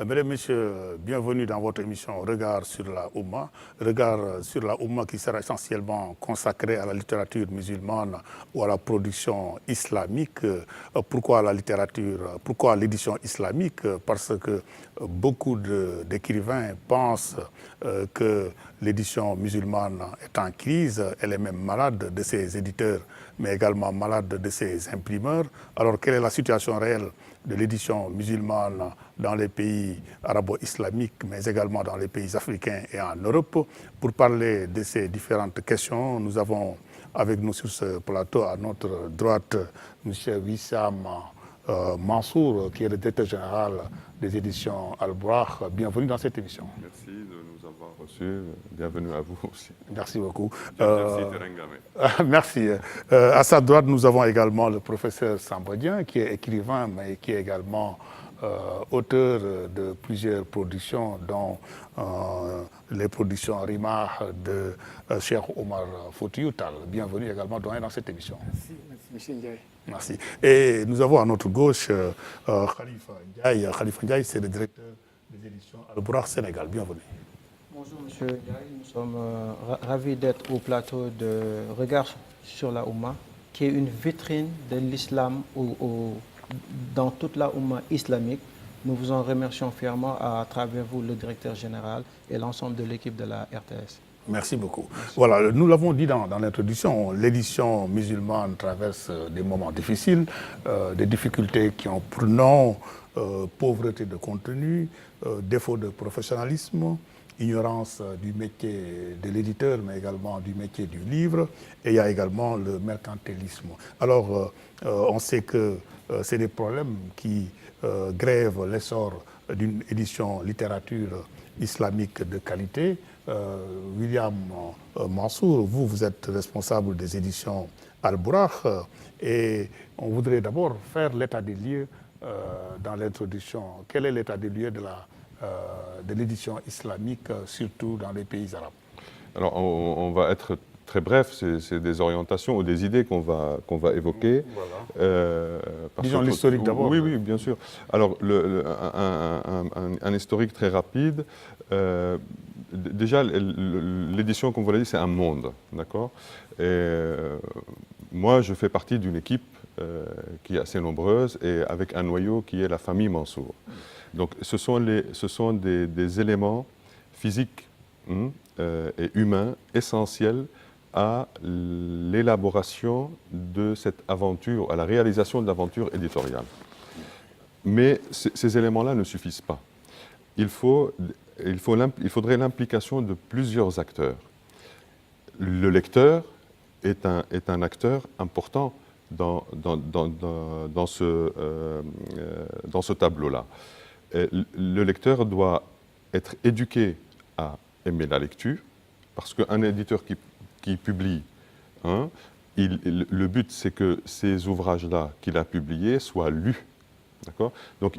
Mesdames, Messieurs, bienvenue dans votre émission Regard sur la Oumma. Regard sur la Oumma qui sera essentiellement consacré à la littérature musulmane ou à la production islamique. Pourquoi la littérature, pourquoi l'édition islamique? Parce que beaucoup d'écrivains pensent que l'édition musulmane est en crise, elle est même malade de ses éditeurs, mais également malade de ses imprimeurs. Alors, quelle est la situation réelle de l'édition musulmane dans les pays arabo-islamiques, mais également dans les pays africains et en Europe? Pour parler de ces différentes questions, nous avons avec nous sur ce plateau, à notre droite, M. Wissam Mansour, qui est le directeur général des éditions Al-Buraq. Bienvenue dans cette émission. Merci de nous avoir reçus. Bienvenue à vous aussi. Merci beaucoup. Merci Terengame. Merci. À sa droite, nous avons également le professeur Sambodien, qui est écrivain, mais qui est également auteur de plusieurs productions, dont les productions Rimah de Cheikh Omar Foutiyou Tall. Bienvenue également dans cette émission. Merci, merci M. Ndiaye. Merci. Et nous avons à notre gauche Khalifa Ndiaye. Khalifa Ndiaye, c'est le directeur des éditions Al-Buraq Sénégal. Bienvenue. Bonjour M. Ndiaye, nous sommes ravis d'être au plateau de Regard sur la Oumma, qui est une vitrine de l'islam dans toute la Oumma islamique. Nous vous en remercions fièrement à travers vous, le directeur général et l'ensemble de l'équipe de la RTS. Merci beaucoup. Merci. Voilà, nous l'avons dit dans l'introduction, l'édition musulmane traverse des moments difficiles, des difficultés qui ont pour nom pauvreté de contenu, défaut de professionnalisme, ignorance du métier de l'éditeur, mais également du métier du livre, et il y a également le mercantilisme. Alors, on sait que c'est des problèmes qui grèvent l'essor d'une édition littérature islamique de qualité. William Mansour, vous êtes responsable des éditions Al-Buraq, et on voudrait d'abord faire l'état des lieux dans l'introduction. Quel est l'état des lieux de l'édition islamique, surtout dans les pays arabes? Alors, on va être très bref, c'est des orientations ou des idées qu'on va évoquer. Voilà. Disons l'historique d'abord. Oui, oui, bien sûr. Alors, un historique très rapide. Déjà, l'édition, comme vous l'avez dit, c'est un monde, d'accord? Moi, je fais partie d'une équipe qui est assez nombreuse et avec un noyau qui est la famille Mansour. Donc, ce sont des éléments physiques et humains essentiels à l'élaboration de cette aventure, à la réalisation de l'aventure éditoriale. Mais ces éléments-là ne suffisent pas. Il faudrait l'implication de plusieurs acteurs. Le lecteur est un acteur important dans ce tableau-là. Le lecteur doit être éduqué à aimer la lecture, parce qu'un éditeur qui publie, le but c'est que ces ouvrages-là qu'il a publiés soient lus. Donc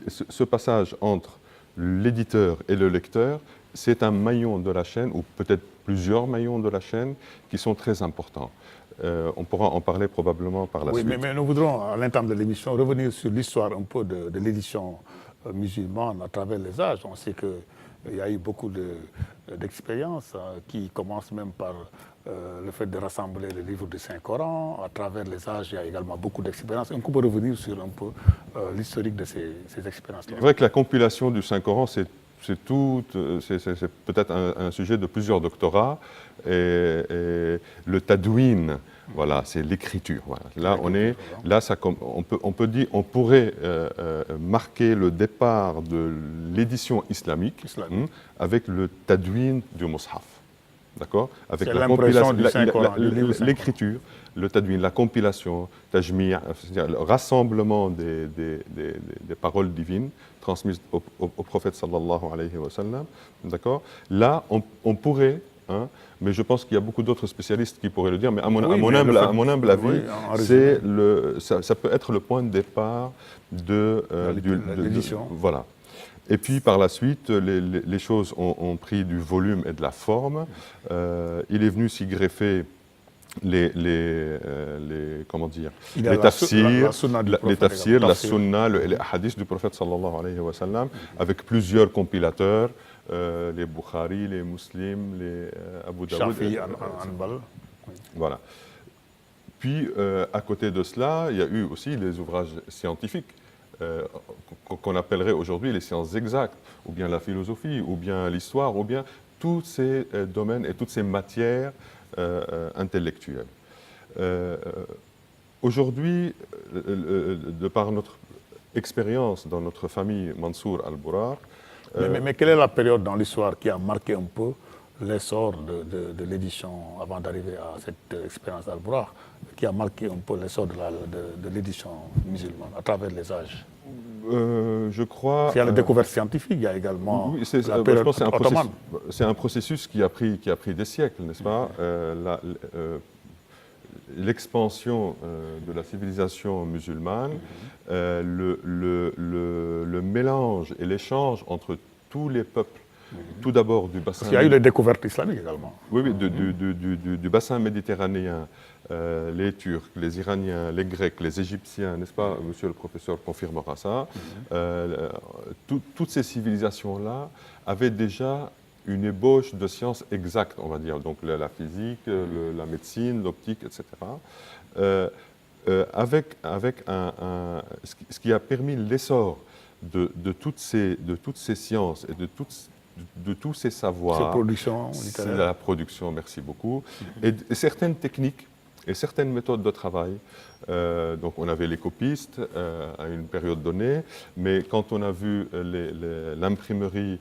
ce passage entre l'éditeur et le lecteur, c'est un maillon de la chaîne, ou peut-être plusieurs maillons de la chaîne, qui sont très importants. On pourra en parler probablement par la suite. Oui, mais nous voudrons, à l'entame de l'émission, revenir sur l'histoire un peu de l'édition musulmane à travers les âges. On sait qu'il y a eu beaucoup d'expériences qui commencent même par le fait de rassembler les livres du Saint-Coran. À travers les âges, il y a également beaucoup d'expériences. On peut revenir sur un peu l'historique de ces expériences-là. C'est vrai que la compilation du Saint-Coran, c'est peut-être un sujet de plusieurs doctorats. Et le tadwin, voilà, c'est l'écriture. Voilà. Là, on pourrait marquer le départ de l'édition islamique avec le tadwin du Mus'haf. D'accord? Avec la compilation, l'écriture, le tadwin, la compilation, tajmi', c'est-à-dire le rassemblement des paroles divines transmises au prophète sallallahu alayhi wa sallam. D'accord? Là, on pourrait, mais je pense qu'il y a beaucoup d'autres spécialistes qui pourraient le dire, mais à mon humble avis, ça peut être le point de départ de l'édition. Voilà. Et puis par la suite, les choses ont pris du volume et de la forme. Il est venu s'y greffer comment dire, Il y a les tafsirs, la sunna du les prophète tafsirs, également. la sunna, les hadiths du prophète sallallahu alayhi wa sallam, avec plusieurs compilateurs, les Bukhari, les Muslim, les Abu Daoud. Shafi'i, Hanbal. Voilà. Puis, à côté de cela, il y a eu aussi les ouvrages scientifiques, qu'on appellerait aujourd'hui les sciences exactes, ou bien la philosophie, ou bien l'histoire, ou bien tous ces domaines et toutes ces matières intellectuelles. Aujourd'hui, de par notre expérience dans notre famille Mansour Al-Bourar, Mais quelle est la période dans l'histoire qui a marqué un peu l'essor de l'édition, avant d'arriver à cette expérience d'Al-Bourar, qui a marqué un peu l'essor de l'édition musulmane à travers les âges? Je crois... Il y a la découverte scientifique, il y a également oui, la période ottomane. C'est un processus qui a pris des siècles, n'est-ce pas? L'expansion de la civilisation musulmane, le mélange et l'échange entre tous les peuples, tout d'abord du bassin... Parce qu'il y a eu les découvertes islamiques également. Oui, oui, du bassin méditerranéen, les Turcs, les Iraniens, les Grecs, les Égyptiens, n'est-ce pas? Monsieur le professeur confirmera ça. Toutes ces civilisations-là avaient déjà une ébauche de sciences exactes, on va dire, donc la physique, la médecine, l'optique, etc. Avec ce qui a permis l'essor de toutes ces sciences et de tous ces savoirs. Ces productions C'est littéraires. la production, merci beaucoup. Et certaines techniques et certaines méthodes de travail. Donc on avait les copistes à une période donnée, mais quand on a vu l'imprimerie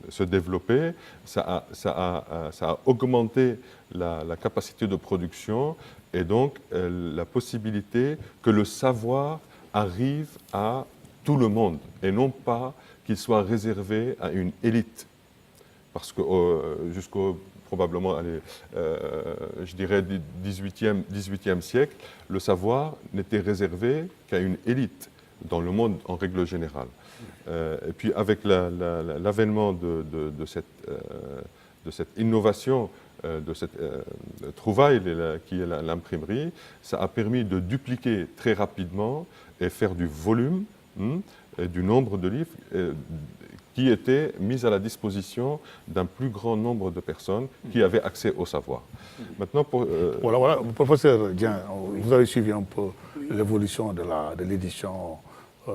se développer, ça a augmenté la capacité de production et donc la possibilité que le savoir arrive à tout le monde et non pas qu'il soit réservé à une élite. Parce que jusqu'au probablement, je dirais, du 18e siècle, le savoir n'était réservé qu'à une élite dans le monde en règle générale. Et puis avec l'avènement de cette innovation, de cette trouvaille qui est l'imprimerie, ça a permis de dupliquer très rapidement et faire du volume et du nombre de livres qui étaient mis à la disposition d'un plus grand nombre de personnes qui avaient accès au savoir. Maintenant, Voilà, professeur Dieng, vous avez suivi un peu l'évolution de l'édition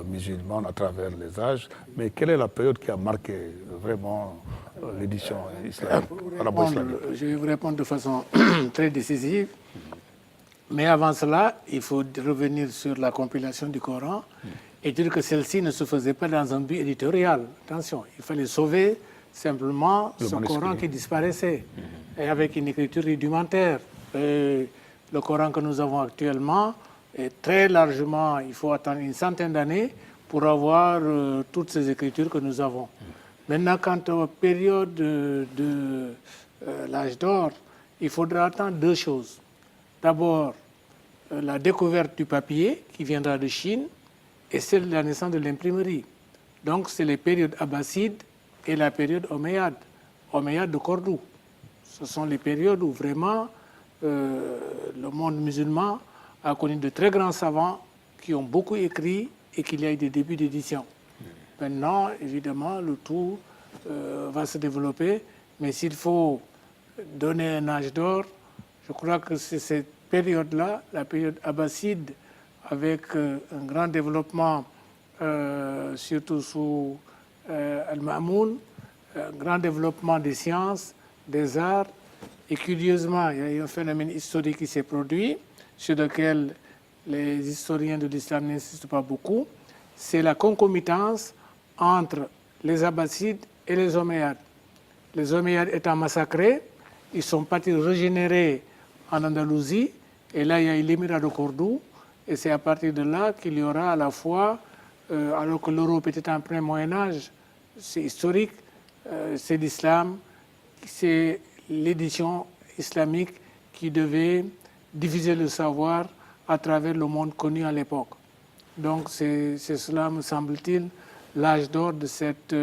musulmane à travers les âges, mais quelle est la période qui a marqué vraiment l'édition islamique, arabo-islamique? Je vais vous répondre de façon très décisive. Mais avant cela, il faut revenir sur la compilation du Coran et dire que celle-ci ne se faisait pas dans un but éditorial. Attention, il fallait sauver simplement ce Coran qui disparaissait, et avec une écriture rudimentaire. Le Coran que nous avons actuellement est très largement, il faut attendre une centaine d'années pour avoir toutes ces écritures que nous avons. Maintenant, quant aux périodes de l'âge d'or, il faudra attendre deux choses. D'abord, la découverte du papier qui viendra de Chine et celle de la naissance de l'imprimerie. Donc, c'est les périodes abbassides et la période omeyyade de Cordoue. Ce sont les périodes où vraiment le monde musulman a connu de très grands savants qui ont beaucoup écrit et qu'il y a eu des débuts d'édition. Maintenant, évidemment, le tout va se développer, mais s'il faut donner un âge d'or, je crois que c'est cette période-là, la période abbasside, avec un grand développement, surtout sous Al-Ma'moun, un grand développement des sciences, des arts, et curieusement, il y a eu un phénomène historique qui s'est produit, sur lequel les historiens de l'islam n'insistent pas beaucoup, c'est la concomitance entre les Abbassides et les Omeyyades. Les Omeyyades étant massacrés, ils sont partis régénérer en Andalousie, et là il y a eu l'émirat de Cordoue, et c'est à partir de là qu'il y aura à la fois, alors que l'Europe était en plein Moyen-Âge, c'est historique, c'est l'islam, c'est l'édition islamique qui devait diffuser le savoir à travers le monde connu à l'époque. Donc c'est cela, me semble-t-il, l'âge d'or de cette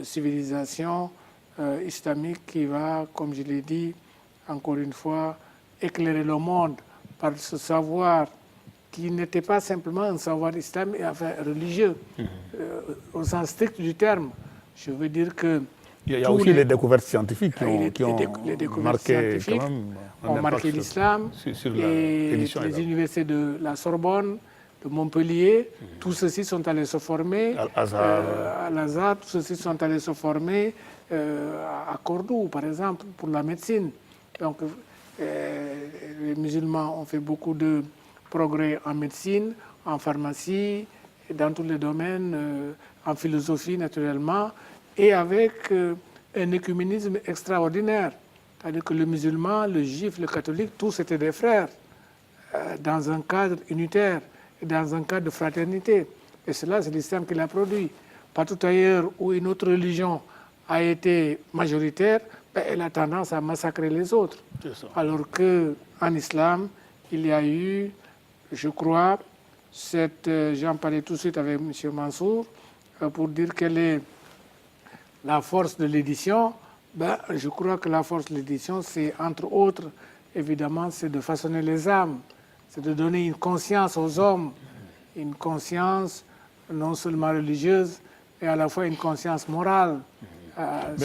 civilisation islamique qui va, comme je l'ai dit, encore une fois, éclairer le monde par ce savoir qui n'était pas simplement un savoir islamique, enfin religieux, au sens strict du terme. Je veux dire que il y a aussi les découvertes scientifiques qui ont marqué l'islam, sur les universités de la Sorbonne, de Montpellier, tous ceux-ci sont allés se former à Al-Azhar, tous ceux-ci sont allés se former à Cordoue, par exemple, pour la médecine. Donc, les musulmans ont fait beaucoup de progrès en médecine, en pharmacie, dans tous les domaines, en philosophie naturellement, et avec un œcuménisme extraordinaire. C'est-à-dire que le musulman, le juif, le catholique, tous étaient des frères, dans un cadre unitaire, dans un cadre de fraternité. Et cela, c'est l'islam qui l'a produit. Partout ailleurs où une autre religion a été majoritaire, elle a tendance à massacrer les autres. Alors qu'en islam, il y a eu, je crois, j'en parlais tout de suite avec M. Mansour, pour dire quelle est la force de l'édition. Je crois que la force de l'édition, c'est entre autres, évidemment, c'est de façonner les âmes, c'est de donner une conscience aux hommes, une conscience non seulement religieuse, mais à la fois une conscience morale.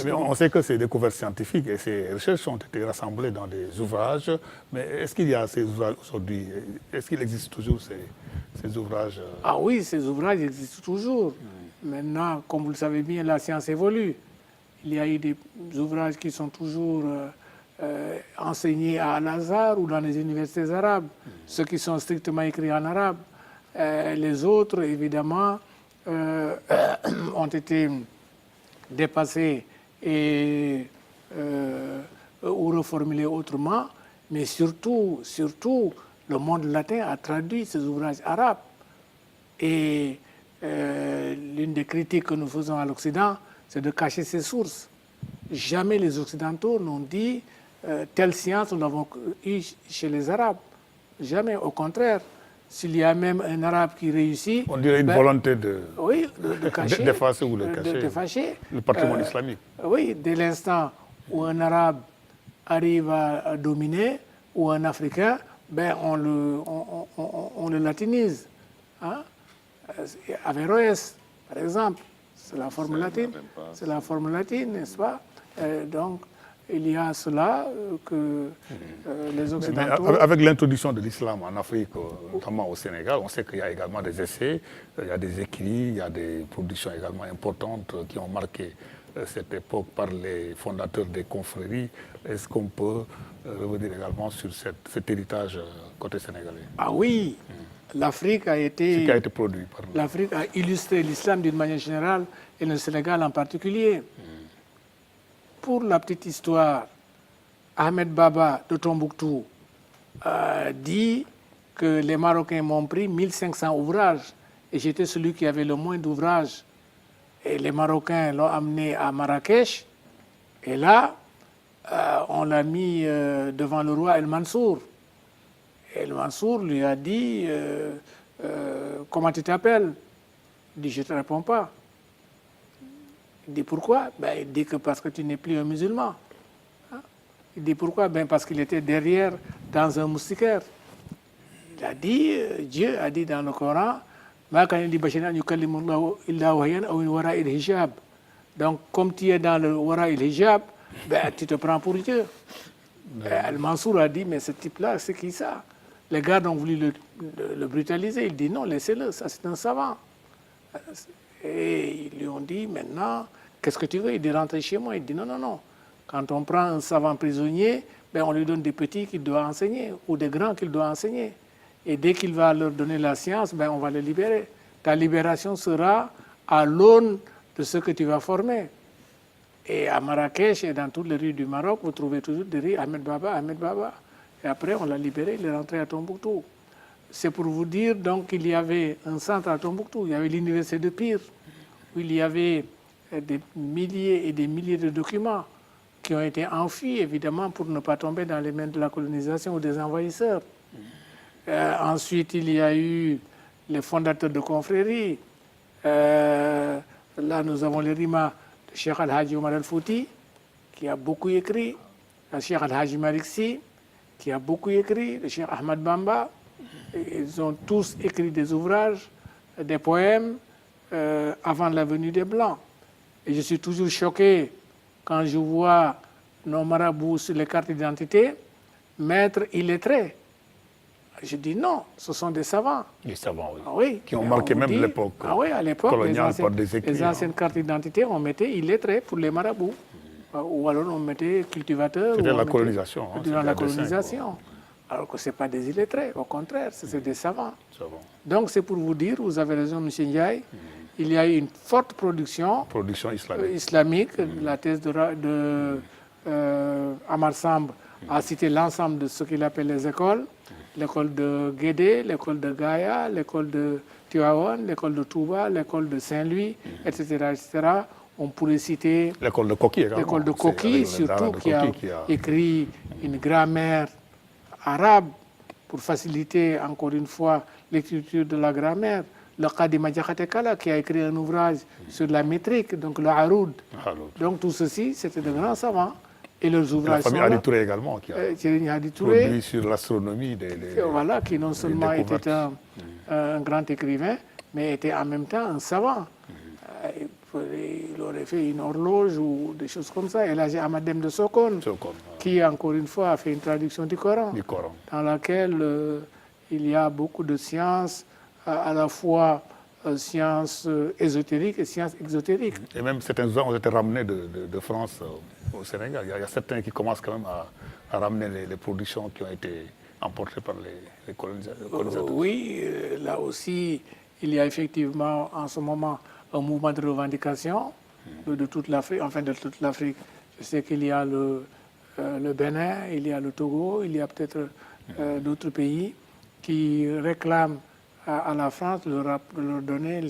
Mais on sait que ces découvertes scientifiques et ces recherches ont été rassemblées dans des ouvrages, mais est-ce qu'il y a ces ouvrages aujourd'hui? Est-ce qu'il existe toujours ces ouvrages? Ah oui, ces ouvrages existent toujours. Maintenant, comme vous le savez bien, la science évolue. Il y a eu des ouvrages qui sont toujours enseignés à Al-Azhar ou dans les universités arabes, ceux qui sont strictement écrits en arabe. Les autres, évidemment, ont été dépassés et ou reformulés autrement, mais surtout, le monde latin a traduit ces ouvrages arabes. Et l'une des critiques que nous faisons à l'Occident, c'est de cacher ses sources. Jamais les Occidentaux n'ont dit telle science nous l'avons eue chez les Arabes. Jamais, au contraire. S'il y a même un arabe qui réussit... On dirait une volonté de cacher, d'effacer ou de cacher le patrimoine islamique. Oui, dès l'instant où un arabe arrive à dominer, ou un africain, on le latinise. Hein? Averroès, par exemple, c'est la forme latine. C'est la forme latine, n'est-ce pas? Donc, il y a cela que les Occidentaux... Mais avec l'introduction de l'islam en Afrique, notamment au Sénégal, on sait qu'il y a également des essais, il y a des écrits, il y a des productions également importantes qui ont marqué cette époque par les fondateurs des confréries. Est-ce qu'on peut revenir également sur cet héritage côté sénégalais? Ah oui, l'Afrique a été... Ce qui a été produit. L'Afrique a illustré l'islam d'une manière générale et le Sénégal en particulier. Pour la petite histoire, Ahmed Baba de Tombouctou dit que les Marocains m'ont pris 1500 ouvrages et j'étais celui qui avait le moins d'ouvrages. Et les Marocains l'ont amené à Marrakech et là, on l'a mis devant le roi El Mansour. Et El Mansour lui a dit comment tu t'appelles? Il dit je ne te réponds pas. Il dit pourquoi? Il dit que parce que tu n'es plus un musulman. Il dit pourquoi? Parce qu'il était derrière dans un moustiquaire. Il a dit, Dieu a dit dans le Coran, donc comme tu es dans le wara il-hijab, tu te prends pour Dieu. Al-Mansour a dit, mais ce type-là, c'est qui ça? Les gardes ont voulu le brutaliser. Il dit non, laissez-le, ça c'est un savant. Et ils lui ont dit, maintenant, qu'est-ce que tu veux? Il dit, rentrer chez moi. Il dit, non, non, non. Quand on prend un savant prisonnier, on lui donne des petits qu'il doit enseigner ou des grands qu'il doit enseigner. Et dès qu'il va leur donner la science, on va les libérer. Ta libération sera à l'aune de ce que tu vas former. Et à Marrakech et dans toutes les rues du Maroc, vous trouvez toujours des rues Ahmed Baba, Ahmed Baba. Et après, on l'a libéré, il est rentré à Tombouctou. C'est pour vous dire donc qu'il y avait un centre à Tombouctou. Il y avait l'université de Pire, où il y avait des milliers et des milliers de documents qui ont été enfuis, évidemment, pour ne pas tomber dans les mains de la colonisation ou des envahisseurs. Ensuite, il y a eu les fondateurs de confréries. Là, nous avons les rimas de Cheikh Al-Hadji Omar Al-Fouti, qui a beaucoup écrit, le Cheikh Al-Haji Malik Sy, qui a beaucoup écrit, le Cheikh Ahmad Bamba. Ils ont tous écrit des ouvrages, des poèmes avant la venue des Blancs. Et je suis toujours choqué quand je vois nos marabouts sur les cartes d'identité mettre illettrés. Je dis non, ce sont des savants. Les savants, oui. Ah oui. Qui ont marqué même l'époque à l'époque, coloniale par des écrits. Les anciennes cartes d'identité, on mettait illettrés pour les marabouts. Ou alors on mettait cultivateurs. C'était la colonisation. Durant la colonisation. Alors que ce n'est pas des illettrés, au contraire, c'est des savants. Donc c'est pour vous dire, vous avez raison, M. Ndiaye, il y a eu une forte production islamique. La thèse de Amar Samb a cité l'ensemble de ce qu'il appelle les écoles. L'école de Guédé, l'école de Gaïa, l'école de Tivaouane, l'école de Touba, l'école de Saint-Louis, etc., etc. On pourrait citer l'école de Koki, l'école de Koki, surtout qui a écrit une grammaire arabe pour faciliter encore une fois l'écriture de la grammaire. Le Qadi Madjakate Kala qui a écrit un ouvrage sur la métrique, donc le Haroud. Donc tout ceci, c'était de grands savants. Et leurs ouvrages. La famille Hadi Touré également, qui a produit sur l'astronomie voilà, qui non seulement était un grand écrivain, mais était en même temps un savant. Il aurait fait une horloge ou des choses comme ça. Et là, j'ai Amadem de Sokone, qui, encore une fois, a fait une traduction du Coran. Dans laquelle il y a beaucoup de sciences, à la fois sciences ésotériques et sciences exotériques. Et même certains gens ont été ramenés de France au Sénégal. Il y a certains qui commencent quand même à ramener les productions qui ont été emportées par les colonisateurs. Oui, là aussi, il y a effectivement en ce moment un mouvement de revendication de toute l'Afrique, enfin de toute l'Afrique. Je sais qu'il y a le Bénin, il y a le Togo, il y a peut-être d'autres pays qui réclament à la France de leur donner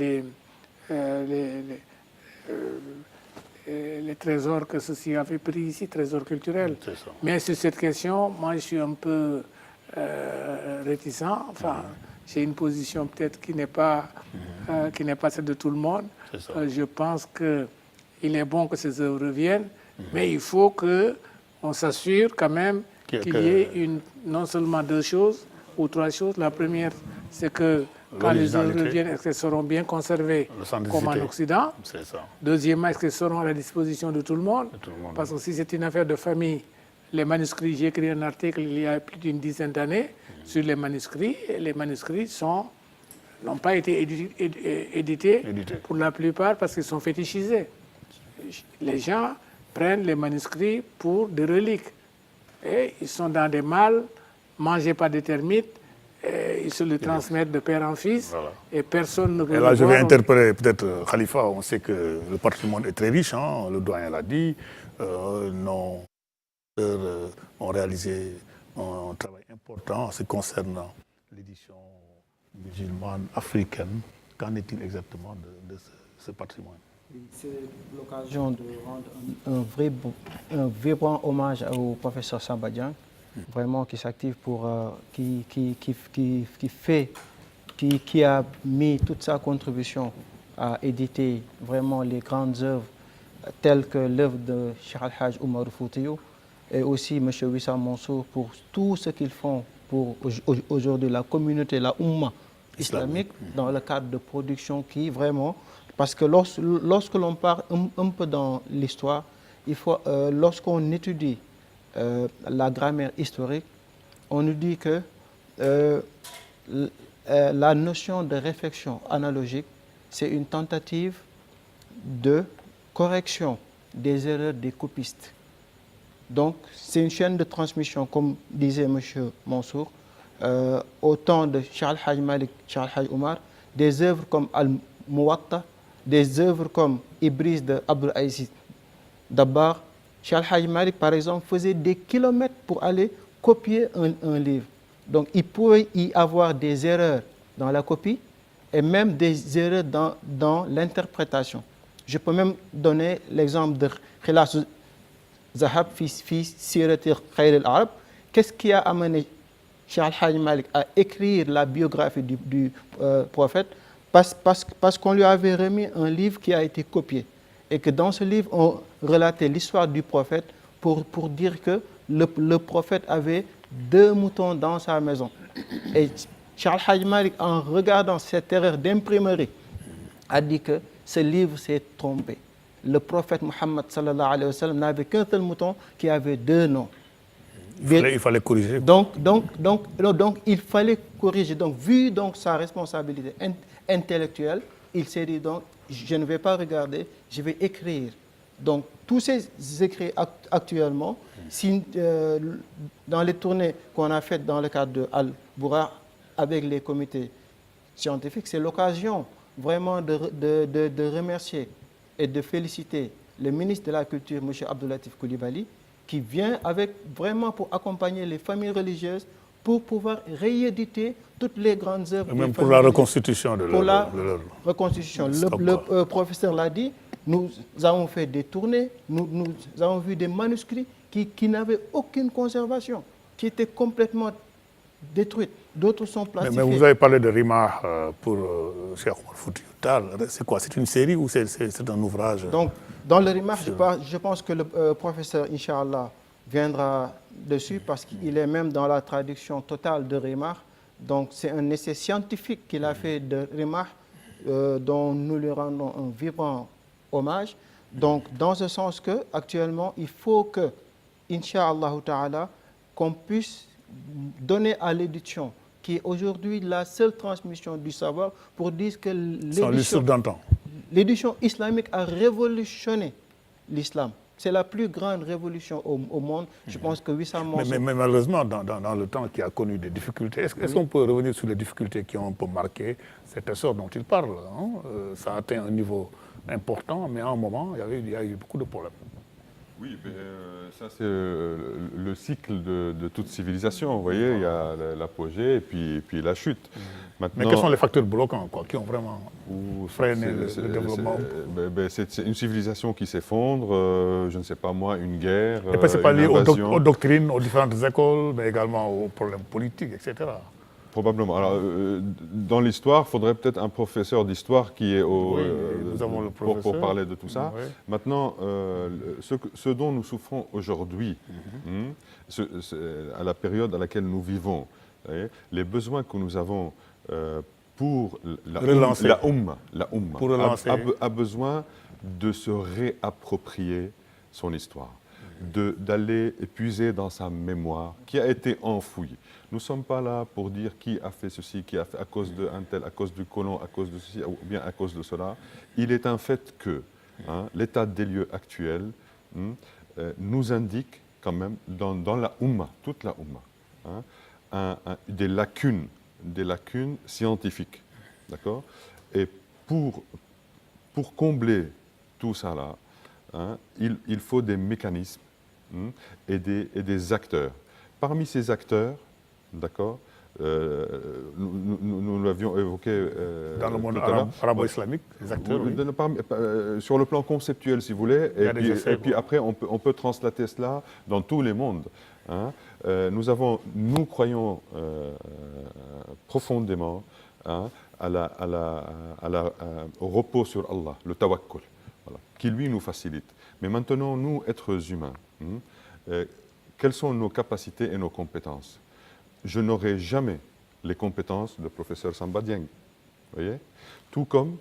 les trésors que ceci avait pris ici, trésors culturels. Mais sur cette question, moi je suis un peu réticent. Enfin, j'ai une position peut-être qui n'est pas celle de tout le monde. Je pense qu'il est bon que ces œuvres reviennent, mais il faut qu'on s'assure quand même qu'il y ait non seulement deux choses ou trois choses. La première, c'est que quand les œuvres reviennent, est-ce qu'elles seront bien conservées comme en Occident? Deuxièmement, est-ce qu'elles seront à la disposition de tout le monde? Parce que si c'est une affaire de famille, les manuscrits, j'ai écrit un article il y a plus d'une dizaine d'années sur les manuscrits, et les manuscrits n'ont pas été édités pour la plupart parce qu'ils sont fétichisés. Les gens prennent les manuscrits pour des reliques. Et ils sont dans des malles, mangés par des termites, et ils se le transmettent de père en fils, et personne ne peut... Et là, je vais interpeller peut-être Khalifa. On sait que le patrimoine est très riche, le doyen l'a dit. Nos auteurs ont réalisé un travail important en ce qui concerne l'édition musulmane africaine. Qu'en est-il exactement de ce patrimoine? C'est l'occasion de rendre un vibrant hommage au professeur Samba Dieng, vraiment qui s'active pour, qui a mis toute sa contribution à éditer vraiment les grandes œuvres telles que l'œuvre de Cheikh Al-Haj Oumar Foutiyou et aussi M. Wissam Mansour pour tout ce qu'ils font pour aujourd'hui la communauté, la Oumma islamique dans le cadre de production qui vraiment... Parce que lorsque l'on part un peu dans l'histoire, lorsqu'on étudie la grammaire historique, on nous dit que la notion de réflexion analogique, c'est une tentative de correction des erreurs des copistes. Donc, c'est une chaîne de transmission, comme disait M. Mansour, au temps de Cheikh Al-Haj Malik, Cheikh Al-Haj Oumar, des œuvres comme Al-Muwatta, des œuvres comme Ibris de Abdul Aziz Dabbar. Cheikh Al-Haj Malik, par exemple, faisait des kilomètres pour aller copier un livre. Donc, il pouvait y avoir des erreurs dans la copie et même des erreurs dans l'interprétation. Je peux même donner l'exemple de Khilas Zahab fi Sirati Khayr al-Arab. Qu'est-ce qui a amené Cheikh Al-Haj Malik à écrire la biographie du prophète? Parce qu'on lui avait remis un livre qui a été copié. Et que dans ce livre, on relatait l'histoire du prophète pour dire que le prophète avait 2 moutons dans sa maison. Et Charles Hadj Malik, en regardant cette erreur d'imprimerie, a dit que ce livre s'est trompé. Le prophète Mohammed sallallahu alayhi wa sallam n'avait qu'un seul mouton qui avait 2 noms. Il fallait corriger. Donc, il fallait corriger. Donc, vu donc sa responsabilité intellectuelle, il s'est dit donc, je ne vais pas regarder, je vais écrire. Donc, tous ces écrits actuellement, dans les tournées qu'on a faites dans le cadre de Al-Bouraq avec les comités scientifiques, c'est l'occasion vraiment de remercier et de féliciter le ministre de la Culture, M. Abdoulatif Coulibaly, qui vient avec vraiment pour accompagner les familles religieuses pour pouvoir rééditer toutes les grandes œuvres. Même pour la reconstitution de Pour la leur reconstitution. stock, Le professeur l'a dit, nous avons fait des tournées, nous avons vu des manuscrits qui n'avaient aucune conservation, qui étaient complètement détruits. D'autres sont plastifiés. Mais vous avez parlé de Rimah pour Cheikh Omar Foutiyou Tall. C'est quoi? C'est une série ou c'est un ouvrage? Donc, dans le Rimah, je pense que le professeur, Inch'Allah, viendra dessus parce qu'il est même dans la traduction totale de Rimah. Donc, c'est un essai scientifique qu'il a fait de Rimah dont nous lui rendons un vibrant hommage. Donc, dans ce sens que, actuellement, il faut que, Inch'Allah Ta'ala, qu'on puisse donner à l'édition, qui est aujourd'hui la seule transmission du savoir, pour dire que l'édition islamique a révolutionné l'islam. C'est la plus grande révolution au monde. Je pense que Wissam Mansour... Mais malheureusement, dans le temps qui a connu des difficultés, est-ce qu'on peut revenir sur les difficultés qui ont un peu marqué cet essor dont il parle, hein? Ça a atteint un niveau important, mais à un moment, il y a eu beaucoup de problèmes. Oui, ça c'est le cycle de toute civilisation. Vous voyez, il y a l'apogée et puis la chute. Maintenant, mais quels sont les facteurs bloquants qui ont vraiment freiné le développement? C'est une civilisation qui s'effondre, je ne sais pas moi, une guerre, et puis c'est pas lié invasion. Aux doctrines, aux différentes écoles, mais également aux problèmes politiques, etc. Probablement. Alors, dans l'histoire, il faudrait peut-être un professeur d'histoire qui est nous avons le professeur pour parler de tout ça. Oui. Maintenant, ce dont nous souffrons aujourd'hui, à la période à laquelle nous vivons, les besoins que nous avons pour la Ummah a besoin de se réapproprier son histoire, d'aller puiser dans sa mémoire qui a été enfouie. Nous ne sommes pas là pour dire qui a fait ceci, qui a fait à cause d'un tel, à cause du colon, à cause de ceci, ou bien à cause de cela. Il est un fait que l'état des lieux actuel nous indique quand même dans la Ummah, toute la Ummah, des lacunes scientifiques. D'accord? Et pour combler tout ça là, il faut des mécanismes et des acteurs. Parmi ces acteurs, d'accord, nous l'avions évoqué dans le monde arabo-islamique, les acteurs, oui. Sur le plan conceptuel, si vous voulez, et puis après, on peut translater cela dans tous les mondes. Nous croyons profondément au repos sur Allah, le tawakkul, voilà, qui lui nous facilite. Mais maintenant, nous, êtres humains, quelles sont nos capacités et nos compétences? Je n'aurai jamais les compétences de professeur Samba Dieng. Voyez? Tout comme,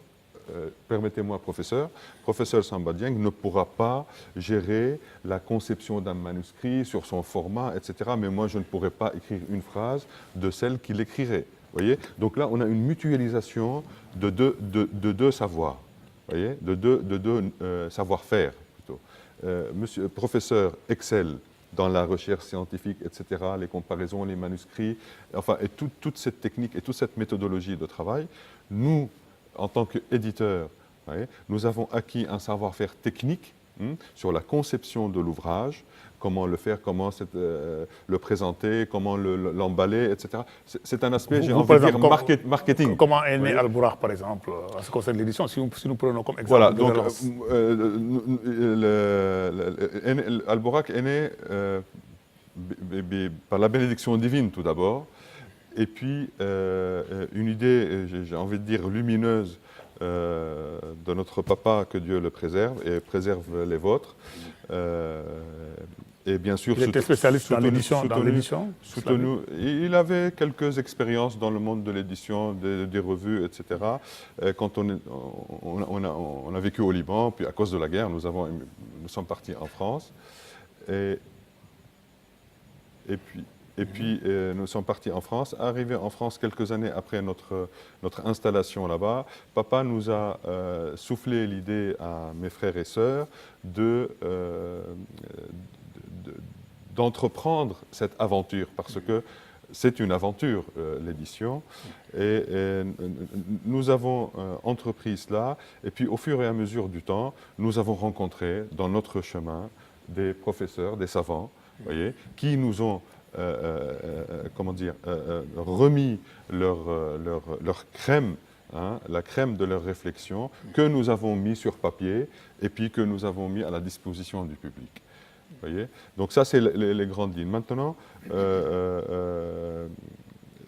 permettez-moi, professeur Samba Dieng ne pourra pas gérer la conception d'un manuscrit sur son format, etc. Mais moi, je ne pourrais pas écrire une phrase de celle qu'il écrirait. Voyez? Donc là, on a une mutualisation de deux savoirs, voyez? de deux savoir-faire, plutôt. Monsieur professeur excelle dans la recherche scientifique, etc., les comparaisons, les manuscrits, enfin, et toute cette technique et toute cette méthodologie de travail, nous, en tant qu'éditeurs, nous avons acquis un savoir-faire technique sur la conception de l'ouvrage, comment le faire, comment le présenter, comment l'emballer, etc. C'est un aspect, j'ai envie de dire, marketing. Comment est né Al-Bouraq, par exemple, en ce qui concerne l'édition, si nous prenons comme exemple. Voilà, donc Al-Bouraq est né par la bénédiction divine, tout d'abord, et puis une idée, j'ai envie de dire, lumineuse de notre papa, que Dieu le préserve et préserve les vôtres. Et bien sûr, il était spécialiste dans l'édition. Il avait quelques expériences dans le monde de l'édition, des revues, etc. Quand on a vécu au Liban, puis à cause de la guerre, nous sommes partis en France. Et puis, nous sommes partis en France. Arrivés en France quelques années après notre installation là-bas, papa nous a soufflé l'idée à mes frères et sœurs d'entreprendre cette aventure, parce que c'est une aventure, l'édition. Et nous avons entrepris cela. Et puis, au fur et à mesure du temps, nous avons rencontré dans notre chemin des professeurs, des savants, voyez, qui nous ont remis leur crème, hein, la crème de leur réflexion, que nous avons mis sur papier et puis que nous avons mis à la disposition du public. Voyez. Donc ça, c'est les grandes lignes. Maintenant,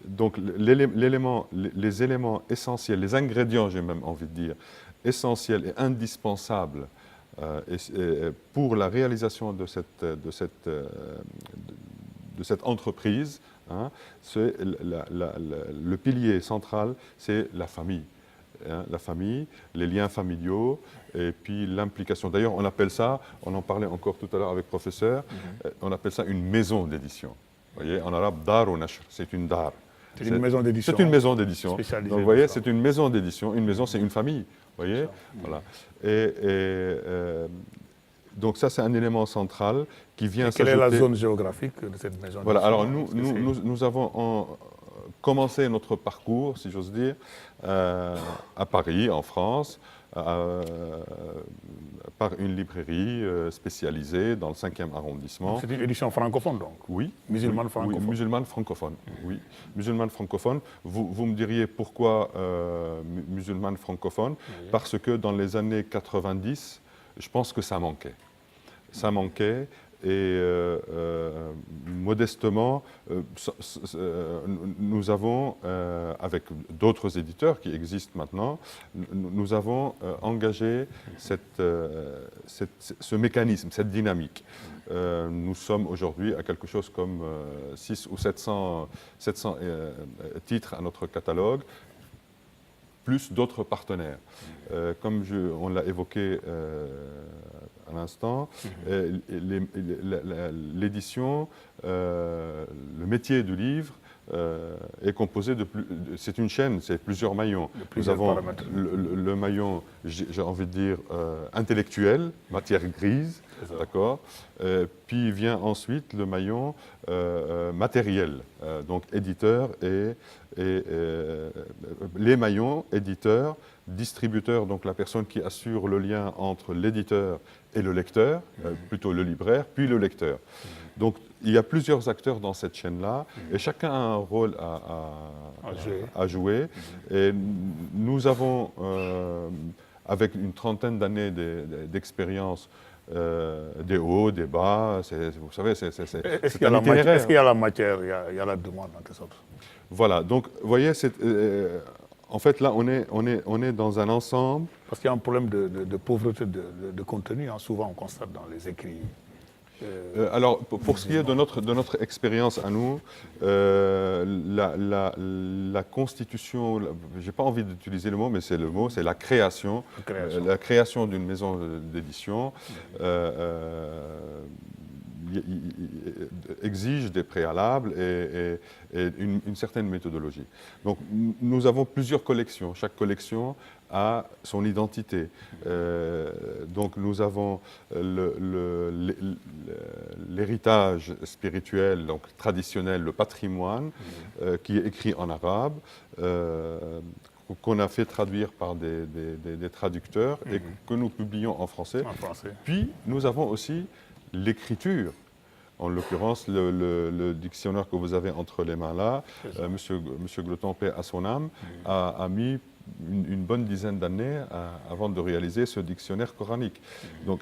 donc les éléments essentiels, les ingrédients, j'ai même envie de dire, essentiels et indispensables pour la réalisation de cette entreprise, hein, c'est le pilier central, c'est la famille. Hein, la famille, les liens familiaux et puis l'implication. D'ailleurs, on appelle ça, on en parlait encore tout à l'heure avec le professeur, on appelle ça une maison d'édition. Vous voyez, en arabe, dar ou nashr, c'est une dar. C'est une maison d'édition. C'est une maison d'édition. Donc, vous voyez, c'est une maison d'édition. Une maison, c'est une famille. Vous voyez, voilà. Donc ça, c'est un élément central qui vient s'ajouter. Quelle est la zone géographique de cette maison d'édition? Voilà, alors nous avons commencé notre parcours, si j'ose dire, à Paris, en France, par une librairie spécialisée dans le 5e arrondissement. C'est une édition francophone, donc? Oui. Musulmane francophone? Oui, musulmane francophone, oui. Musulmane francophone. Vous me diriez pourquoi musulmane francophone? Oui. Parce que dans les années 90, je pense que ça manquait. Ça manquait. Et modestement, nous avons, avec d'autres éditeurs qui existent maintenant, nous avons engagé ce mécanisme, cette dynamique. Nous sommes aujourd'hui à quelque chose comme 600 ou 700 titres à notre catalogue, plus d'autres partenaires. Comme on l'a évoqué à l'instant, l'édition, le métier du livre est composé c'est une chaîne, c'est plusieurs maillons. Nous avons le maillon, j'ai envie de dire, intellectuel, matière grise, d'accord. Puis vient ensuite le maillon matériel, donc éditeur et les maillons éditeurs, distributeurs, donc la personne qui assure le lien entre l'éditeur et le lecteur, plutôt le libraire, puis le lecteur. Donc il y a plusieurs acteurs dans cette chaîne-là et chacun a un rôle à jouer. Et nous avons, avec une trentaine d'années d'expérience, des hauts, des bas, vous savez, c'est un itinéraire. Est-ce qu'il y a la matière, il y a la demande en quelque sorte? Voilà, donc vous voyez, en fait là on est dans un ensemble. Parce qu'il y a un problème de pauvreté de contenu, hein, souvent on constate dans les écrits. Alors pour ce qui est de notre expérience à nous, la constitution, j'ai pas envie d'utiliser le mot, mais c'est le mot, c'est la création. La création d'une maison d'édition exige des préalables et une certaine méthodologie. Donc nous avons plusieurs collections. Chaque collection a son identité. Donc nous avons l'héritage spirituel, donc traditionnel, le patrimoine, qui est écrit en arabe, qu'on a fait traduire par des traducteurs et que nous publions en français. Puis nous avons aussi l'écriture. En l'occurrence, le dictionnaire que vous avez entre les mains là, Monsieur Gloton, paix à son âme, a mis une bonne dizaine d'années avant de réaliser ce dictionnaire coranique. Donc,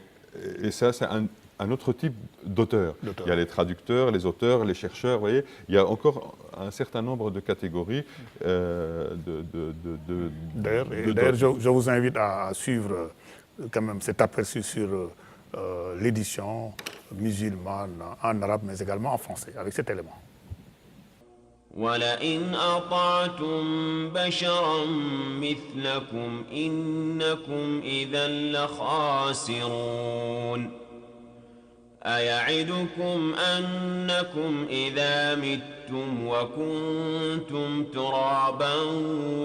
et ça, c'est un autre type d'auteur. Il y a les traducteurs, les auteurs, les chercheurs, vous voyez. Il y a encore un certain nombre de catégories. D'ailleurs, je vous invite à suivre quand même cet aperçu sur l'édition, musulmane en arabe, mais également en français, avec cet élément. ولئن أطعتم بشرا مثلكم إنكم إذا لخاسرون أيعدكم أنكم إذا متم وكنتم ترابا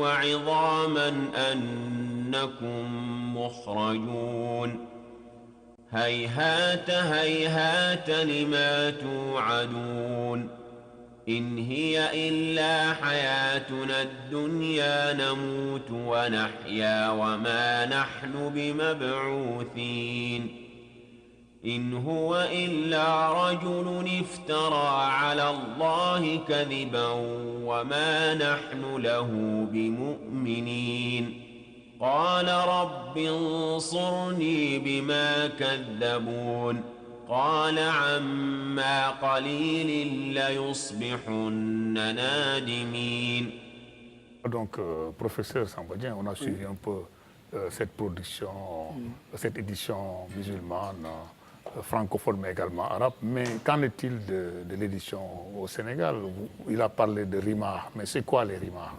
وعظاما أنكم مخرجون هيهات هيهات لما توعدون إن هي إلا حياتنا الدنيا نموت ونحيا وما نحن بمبعوثين إن هو إلا رجل افترى على الله كذبا وما نحن له بمؤمنين قال رب انصرني بما كذبون قال عما قليل ليصبحن نادمين. Donc, professeur Sambadien, on a suivi un peu cette production, cette édition musulmane, francophone mais également arabe. Mais qu'en est-il de l'édition au Sénégal? Il a parlé de Rima, mais c'est quoi les Rima?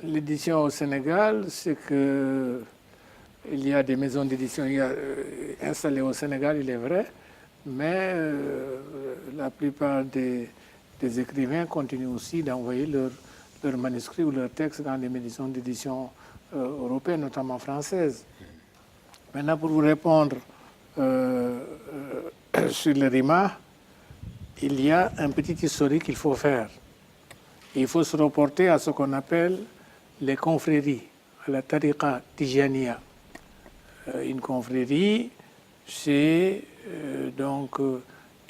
L'édition au Sénégal, c'est que il y a des maisons d'édition installées au Sénégal, il est vrai, mais la plupart des écrivains continuent aussi d'envoyer leurs manuscrits ou leurs textes dans les maisons d'édition européennes, notamment françaises. Maintenant, pour vous répondre sur le Rima, il y a un petit historique qu'il faut faire. Il faut se reporter à ce qu'on appelle les confréries, à la tariqa tijaniya. Une confrérie, c'est donc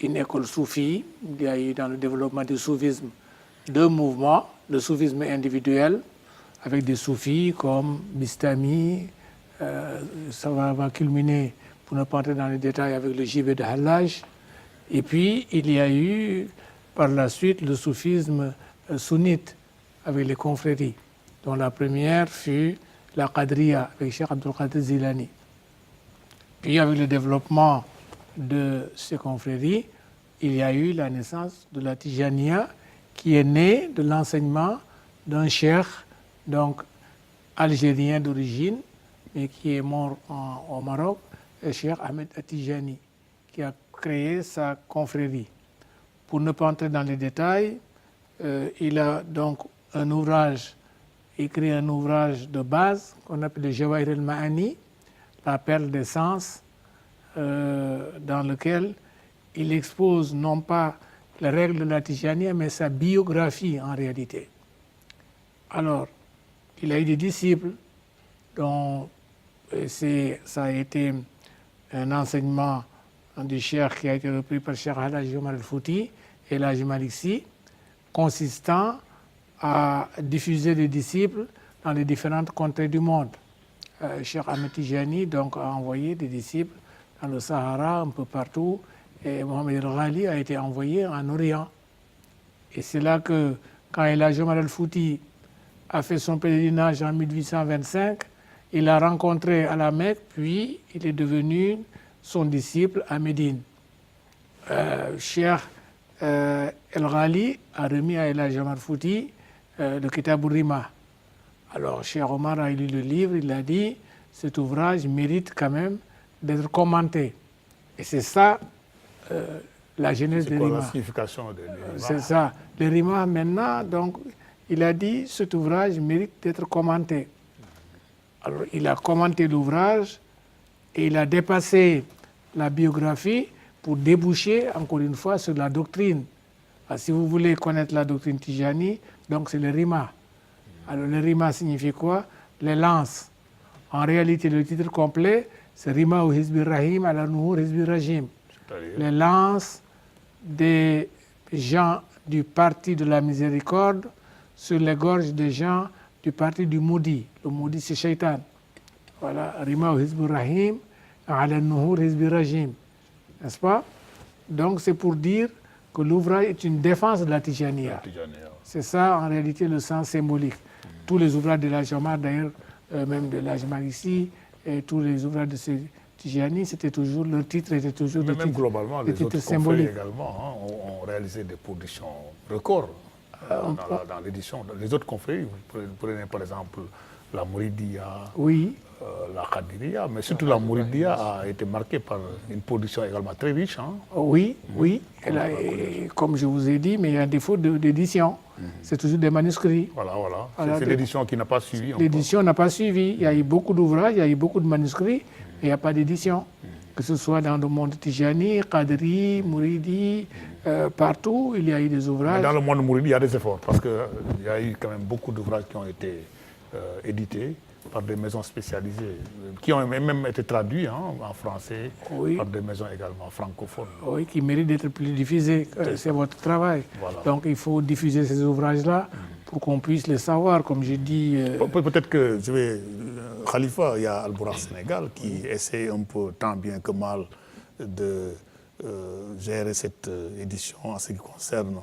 une école soufie. Il y a eu dans le développement du soufisme deux mouvements, le soufisme individuel, avec des soufis comme Bistami, ça va culminer, pour ne pas entrer dans les détails, avec le Jibé de Hallaj. Et puis, il y a eu par la suite le soufisme sunnite, avec les confréries, dont la première fut la Qadriya, avec Cheikh Abdul Qadir Zilani. Puis, avec le développement de ces confréries, il y a eu la naissance de la Tijaniya, qui est née de l'enseignement d'un cheikh, donc algérien d'origine, mais qui est mort au Maroc, le cheikh Ahmed Atijani, qui a créé sa confrérie. Pour ne pas entrer dans les détails, il a donc écrit un ouvrage de base qu'on appelle le Jawahir al-Ma'ani, la perle des sens, dans lequel il expose non pas les règles de la Tijaniya, mais sa biographie en réalité. Alors, il a eu des disciples dont ça a été un enseignement du cheikh qui a été repris par Cheikh Hadj Omar al-Fouti et l'Haj Malik Sy, consistant à diffuser des disciples dans les différentes contrées du monde. Cheikh Ahmed Tijani donc, a envoyé des disciples dans le Sahara, un peu partout, et Mohamed El-Ghali a été envoyé en Orient. Et c'est là que, quand l'Haj Omar al-Fouti a fait son pèlerinage en 1825, il l'a rencontré à la Mecque, puis il est devenu son disciple à Médine. Cheikh El-Ghali a remis à l'Haj Omar al-Fouti le Kitab al-Rima. Alors, Cheikh Omar a lu le livre, il a dit, cet ouvrage mérite quand même d'être commenté. Et c'est ça, la genèse des Rima. C'est quoi la signification des Rima? C'est ça. Les Rima, maintenant, donc, il a dit, cet ouvrage mérite d'être commenté. Alors, il a commenté l'ouvrage et il a dépassé la biographie pour déboucher, encore une fois, sur la doctrine. Alors, si vous voulez connaître la doctrine Tijani, donc c'est le Rima. Alors, le Rima signifie quoi? Les lances. En réalité, le titre complet, c'est Rima ou Hizbi Rahim ala Nuhur Hizbi Rajim. Les lances des gens du parti de la miséricorde sur les gorges des gens du parti du maudit. Le maudit, c'est Shaitan. Voilà, Rima ou Hizbi Rahim ala Nuhur Hizbi Rajim. N'est-ce pas? Donc, c'est pour dire que l'ouvrage est une défense de la Tijaniya. C'est ça, en réalité, le sens symbolique. Tous les ouvrages de l'Haj Omar, d'ailleurs, même de l'Haj Malik Sy, et tous les ouvrages de ces Tijani, c'était toujours, leur titre était toujours Mais même globalement, les autres confrères également ont réalisé des productions records dans l'édition. Les autres confrères, vous prenez par exemple la Mouridia, oui. La Khadiria, mais surtout la Mouridia a été marquée par une production également très riche. Hein. Oui, oui. Comme je vous ai dit, mais il y a un défaut d'édition. C'est toujours des manuscrits. Voilà. C'est l'édition qui n'a pas suivi. L'édition n'a pas suivi. Il y a eu beaucoup d'ouvrages, il y a eu beaucoup de manuscrits, mais il n'y a pas d'édition. Que ce soit dans le monde Tijani, Qadri, Mouridi, partout, il y a eu des ouvrages. Mais dans le monde Mouridi, il y a des efforts, parce qu'il y a eu quand même beaucoup d'ouvrages qui ont été édités par des maisons spécialisées, qui ont même été traduits en français, oui, par des maisons également francophones. Oui, qui méritent d'être plus diffusés. C'est votre travail. Voilà. Donc il faut diffuser ces ouvrages-là pour qu'on puisse les savoir, comme je dis. Peut-être que je vais... Khalifa, il y a Al-Bouraq Sénégal qui essaie un peu tant bien que mal de gérer cette édition en ce qui concerne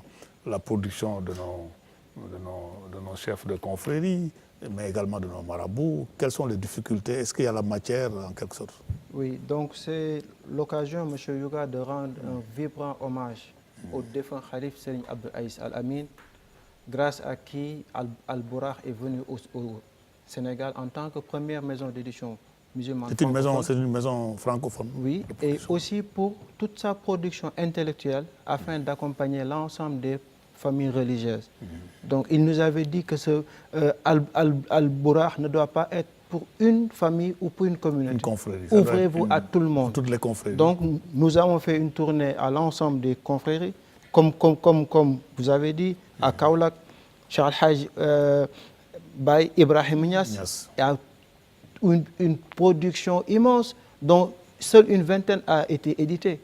la production de nos chefs de confrérie, mais également de nos marabouts. Quelles sont les difficultés? Est-ce qu'il y a la matière en quelque sorte? Oui, donc c'est l'occasion, M. Youga, de rendre un vibrant hommage au défunt Khalif Serigne Abdou Aziz Al Amin, grâce à qui Al-Bouraq est venu au Sénégal en tant que première maison d'édition musulmane. C'est une maison francophone. Oui, et aussi pour toute sa production intellectuelle afin d'accompagner l'ensemble des familles religieuses. Donc il nous avait dit que ce Al-Bouraq ne doit pas être pour une famille ou pour une communauté. Une confrérie. Ouvrez-vous à tout le monde. Toutes les confréries. Donc nous avons fait une tournée à l'ensemble des confréries, comme vous avez dit, à Kaolack, Cheikh Al-Hajj Baye Ibrahim Niass. Il y a une production immense dont seule une vingtaine a été éditée.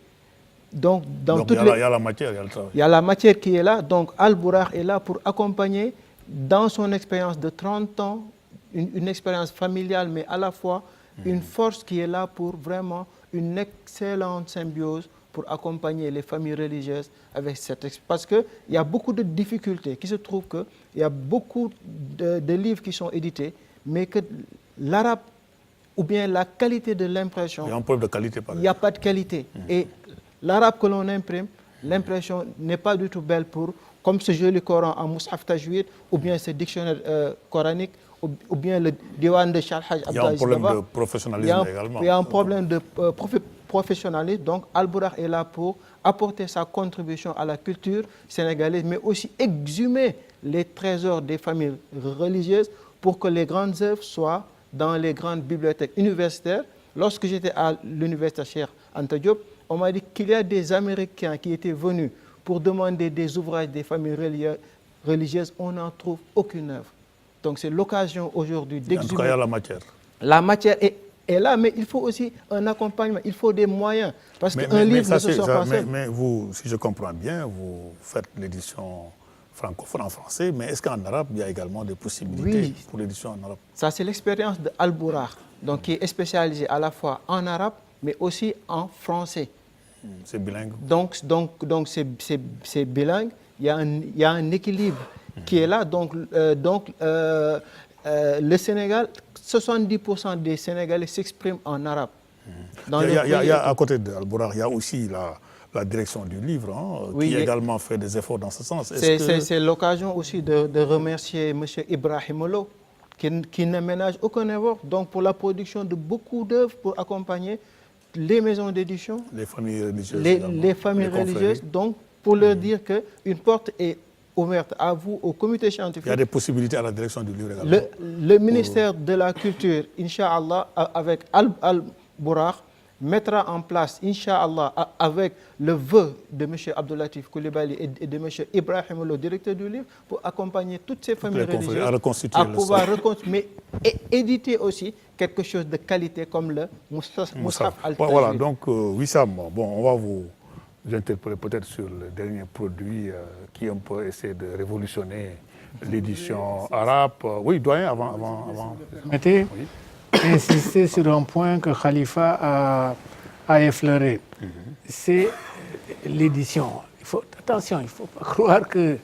Donc, il y a la matière, il y a le travail. Il y a la matière qui est là. Donc, Al-Bouraq est là pour accompagner dans son expérience de 30 ans, une expérience familiale, mais à la fois une force qui est là pour vraiment une excellente symbiose pour accompagner les familles religieuses avec cette expérience. Parce qu'il y a beaucoup de difficultés, qui se trouvent qu'il y a beaucoup de livres qui sont édités, mais que l'arabe, ou bien la qualité de l'impression... Il y a un problème de qualité, par exemple. Il n'y a pas de qualité. Et l'arabe que l'on imprime, l'impression n'est pas du tout belle comme ce joli Coran en Mus'haf Tajwid, ou bien ce dictionnaire coranique, ou bien le Diwan de Cheikh Al-Hajj Abdou Aziz. Il y a un problème de professionnalisme également. Il y a un problème de professionnalisme. Donc, Al-Bouraq est là pour apporter sa contribution à la culture sénégalaise, mais aussi exhumer les trésors des familles religieuses pour que les grandes œuvres soient dans les grandes bibliothèques universitaires. Lorsque j'étais à l'université Cheikh Anta Diop, on m'a dit qu'il y a des Américains qui étaient venus pour demander des ouvrages des familles religieuses. On n'en trouve aucune œuvre. Donc c'est l'occasion aujourd'hui d'exhumer. En tout cas, il y a la matière. La matière est là, mais il faut aussi un accompagnement, il faut des moyens. Parce qu'un livre ne se sort pas seul. Mais vous, si je comprends bien, vous faites l'édition francophone en français, mais est-ce qu'en arabe, il y a également des possibilités pour l'édition en arabe? Ça, c'est l'expérience de Al-Bouraq, donc qui est spécialisé à la fois en arabe, mais aussi en français. C'est bilingue. Donc c'est bilingue. Il y a un équilibre qui est là. Donc le Sénégal, 70% des Sénégalais s'expriment en arabe. À côté d'Al-Bouraq, il y a aussi la direction du livre, qui a également fait des efforts dans ce sens. C'est l'occasion aussi de remercier M. Ibrahim Lo, qui ne ménage aucun effort donc pour la production de beaucoup d'œuvres pour accompagner les maisons d'édition, les familles religieuses, les familles religieuses, donc pour leur dire qu'une porte est ouverte à vous, au comité scientifique. Il y a des possibilités à la direction du livre également. Le ministère de la Culture, Inch'Allah, avec Al-Bouraq, mettra en place, Inch'Allah, avec le vœu de M. Abdoulatif Coulibaly et de M. Ibrahim, le directeur du livre, pour accompagner toutes ces familles religieuses à pouvoir reconstituer, mais éditer aussi quelque chose de qualité comme le Mus'haf al-Tajwid. Voilà, donc Wissam, on va vous interpeller peut-être sur le dernier produit qui un peu essaie de révolutionner l'édition arabe. Oui, doyen, avant. Permettez insister sur un point que Khalifa a effleuré. C'est l'édition. Attention, il ne faut pas croire que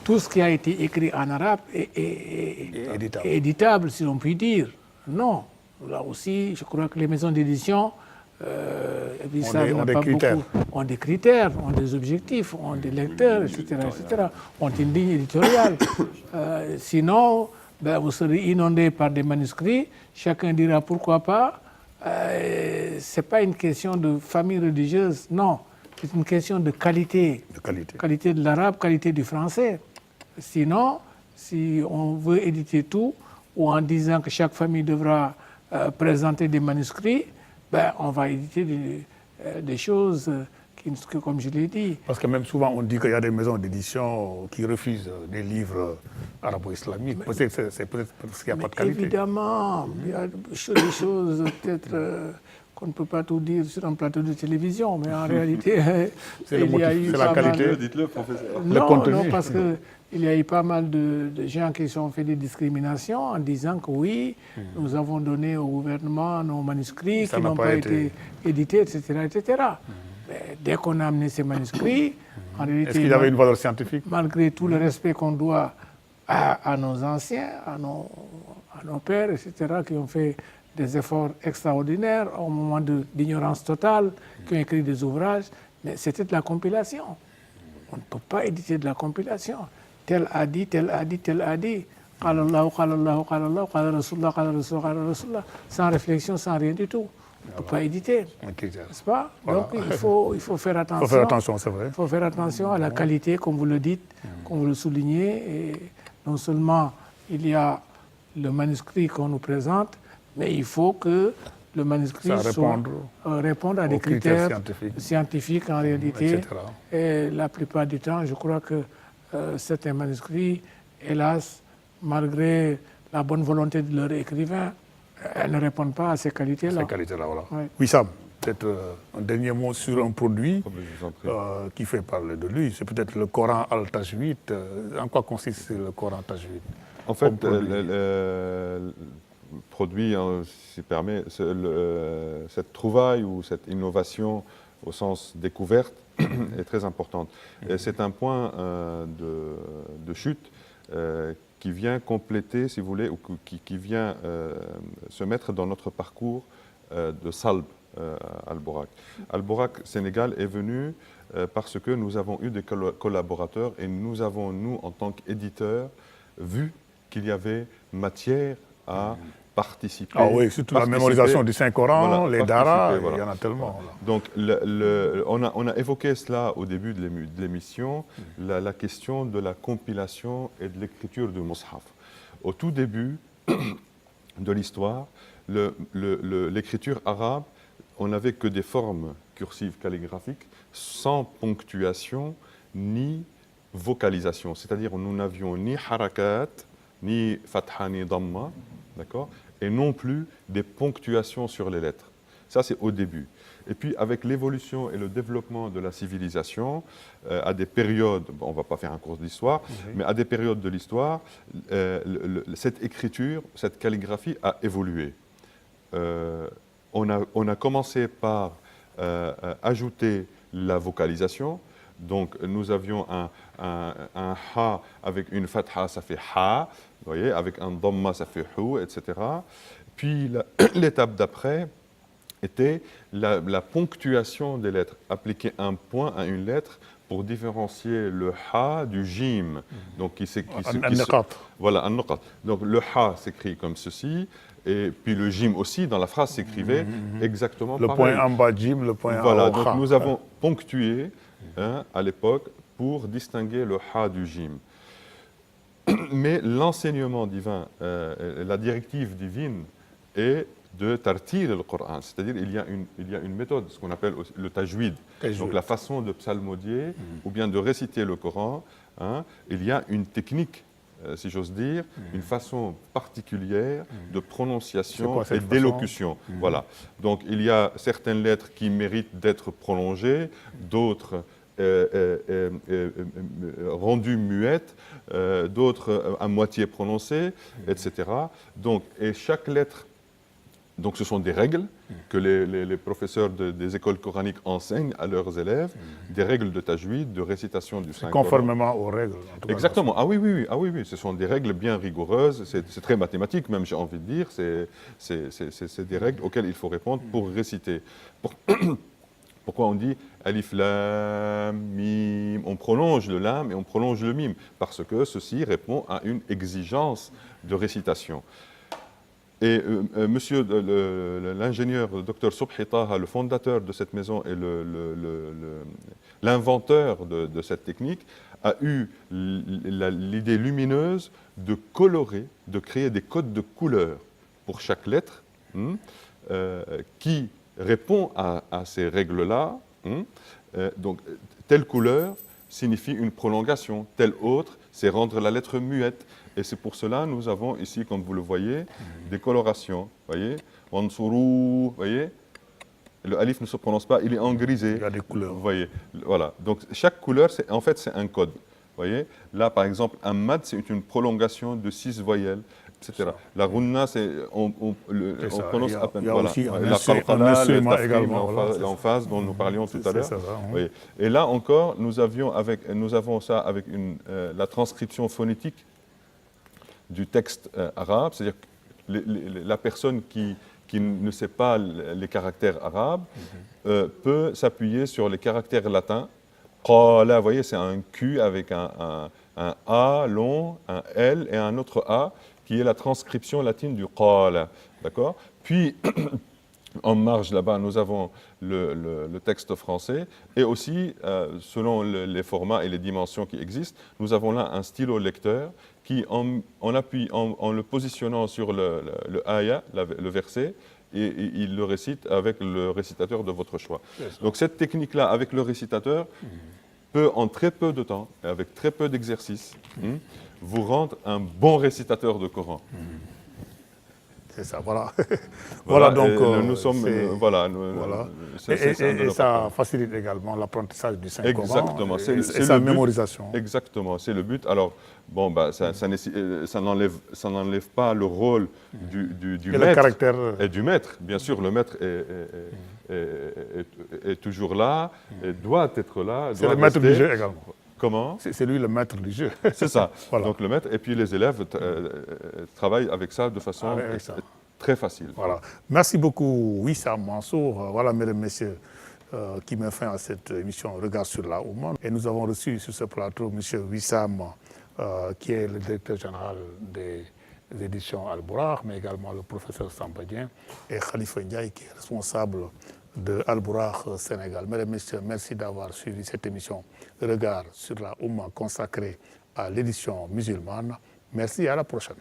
tout ce qui a été écrit en arabe est éditable, si l'on peut dire. Non. Là aussi, je crois que les maisons d'édition et puis On ça des- n'a on des pas critères. beaucoup- ont des critères, ont des objectifs, ont des lecteurs, etc., ont une ligne éditoriale. Sinon, ben, vous serez inondé par des manuscrits, chacun dira pourquoi pas. Ce n'est pas une question de famille religieuse, non, c'est une question de qualité. De qualité. Qualité de l'arabe, qualité du français. Sinon, si on veut éditer tout, ou en disant que chaque famille devra présenter des manuscrits, ben, on va éditer des choses qui, comme je l'ai dit. Parce que même souvent, on dit qu'il y a des maisons d'édition qui refusent des livres arabo-islamiques. Peut-être c'est peut-être parce qu'il n'y a pas de qualité. Évidemment, il y a des choses peut-être qu'on ne peut pas tout dire sur un plateau de télévision, mais en réalité, C'est le il y a motif, eu c'est la pas mal qualité. de- Dites-le, professeur. Le Non, contenu. non, parce qu'il y a eu pas mal de gens qui ont fait des discriminations en disant que oui, nous avons donné au gouvernement nos manuscrits Ça qui n'a n'ont pas pas été- été édités, etc., etc. Mais dès qu'on a amené ces manuscrits, en réalité, Est-ce qu'il y avait une valeur scientifique? malgré tout le respect qu'on doit à nos anciens, à nos pères, etc., qui ont fait des efforts extraordinaires au moment d'ignorance totale, qui ont écrit des ouvrages, mais c'était de la compilation. On ne peut pas éditer de la compilation. Tel a dit, tel a dit, tel a dit. Qala Allahu, qala Allahu, qala Allahu, qala Rasulullah, qala Rasulullah, qala Rasulullah. Sans réflexion, sans rien du tout. On ne peut pas éditer, Un critère. n'est-ce pas? Voilà. Donc il faut faire Il attention. faut faire attention, c'est vrai. Il faut faire attention à la qualité, comme vous le dites, comme vous le soulignez. Et non seulement il y a le manuscrit qu'on nous présente, mais il faut que le manuscrit Ça réponde à des aux critères critères scientifiques en réalité. etc. Et la plupart du temps, je crois que certains manuscrits, hélas, malgré la bonne volonté de leur écrivain, elles ne répondent pas à ces qualités-là. Ces qualités-là, voilà. Oui. Wissam, peut-être un dernier mot sur un produit Je vous en prie. qui fait parler de lui. C'est peut-être le Coran Al-Tajwid. En quoi consiste le Coran Tajwid? En fait, Comme produit. le produit, hein, si permet, cette trouvaille ou cette innovation au sens découverte est très importante. Et c'est un point de chute qui vient compléter, si vous voulez, ou qui vient se mettre dans notre parcours de Salb Al-Borak. Al-Borak Sénégal est venu parce que nous avons eu des collaborateurs et nous avons, nous, en tant qu'éditeurs, vu qu'il y avait matière à participer. Ah oui, surtout la mémorisation du Saint-Coran, Voilà, les daras, participer, voilà. il y en a tellement. Là. Donc, on a évoqué cela au début de l'émission, la question de la compilation et de l'écriture du Mus'haf. Au tout début de l'histoire, l'écriture arabe, on n'avait que des formes cursives calligraphiques, sans ponctuation ni vocalisation. C'est-à-dire nous n'avions ni harakat, ni fatha, ni damma, d'accord, et non plus des ponctuations sur les lettres. Ça, c'est au début. Et puis, avec l'évolution et le développement de la civilisation, à des périodes, bon, on ne va pas faire un cours d'histoire, mais à des périodes de l'histoire, cette écriture, cette calligraphie a évolué. On a commencé par ajouter la vocalisation. Donc, nous avions un ha avec une fatha, ça fait ha, vous voyez, avec un dhamma, ça fait hu, etc. Puis, l'étape d'après était la ponctuation des lettres. Appliquer un point à une lettre pour différencier le ha du jim. Donc, voilà, un nuqat. Donc, le ha s'écrit comme ceci. Et puis le jim aussi, dans la phrase, s'écrivait exactement le pareil. point en bas jim, le point Voilà, en haut donc ha. nous avons ponctué à l'époque pour distinguer le ha du jim. Mais l'enseignement divin, la directive divine est de tartil le Coran, c'est-à-dire il y a une méthode, ce qu'on appelle le tajwid. Donc la façon de psalmodier ou bien de réciter le Coran, il y a une technique, si j'ose dire, une façon particulière de prononciation et d'élocution. Voilà. Donc il y a certaines lettres qui méritent d'être prolongées, d'autres rendues muettes, d'autres à moitié prononcées, etc. Donc, et chaque lettre Donc ce sont des règles que les professeurs des écoles coraniques enseignent à leurs élèves, des règles de tajwid, de récitation du Saint-Coran. Conformément aux règles. En tout cas, Exactement. Ah oui, oui, oui. Ah oui, oui. Ce sont des règles bien rigoureuses. C'est très mathématique, même, j'ai envie de dire. C'est des règles auxquelles il faut répondre pour réciter. Pourquoi on dit alif, lam, mim? On prolonge le lam et on prolonge le mim, parce que ceci répond à une exigence de récitation. Et monsieur l'ingénieur Dr Subhi Taha, le fondateur de cette maison et l'inventeur de cette technique, a eu l'idée lumineuse de colorer, de créer des codes de couleurs pour chaque lettre qui répond à ces règles-là. Donc, telle couleur signifie une prolongation, telle autre, c'est rendre la lettre muette. Et c'est pour cela que nous avons ici, comme vous le voyez, des colorations. Voyez, Wansuru, voyez, le alif ne se prononce pas, il est en grisé. Il y a des couleurs. Vous voyez, voilà. Donc chaque couleur, en fait, c'est un code. Voyez, là, par exemple, un mad, c'est une prolongation de 6 voyelles, etc. La runna, on prononce à peine. Il y a voilà. aussi La qalqala, l'emphase dont nous parlions tout à l'heure. Oui. Et là encore, nous avons ça avec la transcription phonétique du texte arabe, c'est-à-dire que la personne qui ne sait pas les caractères arabes peut s'appuyer sur les caractères latins. Qala, vous voyez, c'est un Q avec un A long, un L et un autre A, qui est la transcription latine du qala. D'accord ? Puis, en marge là-bas, nous avons le texte français et aussi, selon les formats et les dimensions qui existent, nous avons là un stylo lecteur qui, en le positionnant sur le aya, le verset, et il le récite avec le récitateur de votre choix. Donc cette technique-là, avec le récitateur, peut en très peu de temps, et avec très peu d'exercice, vous rendre un bon récitateur de Coran. C'est ça, voilà. Voilà, donc nous sommes, voilà. Et ça facilite également l'apprentissage du Saint-Coran. Exactement. Et sa mémorisation. Exactement, c'est le but. Alors, bon, bah, ça n'enlève pas le rôle du maître. Le caractère. Et du maître. Bien sûr, le maître est toujours là, et doit être là. C'est le maître du jeu également. Comment ? C'est lui le maître du jeu. C'est ça. Voilà. Donc le maître, et puis les élèves travaillent avec ça de façon très facile. Voilà. Merci beaucoup, Wissam Mansour. Voilà, mesdames et messieurs, qui met fin à cette émission Regard sur la Oumma. Et nous avons reçu sur ce plateau M. Wissam, qui est le directeur général des éditions Al-Buraq, mais également le professeur Sambadien, et Khalifa Ndiaye, qui est responsable de Al-Buraq Sénégal. Mesdames et messieurs, merci d'avoir suivi cette émission Regard sur la Oumma consacrée à l'édition musulmane. Merci et à la prochaine.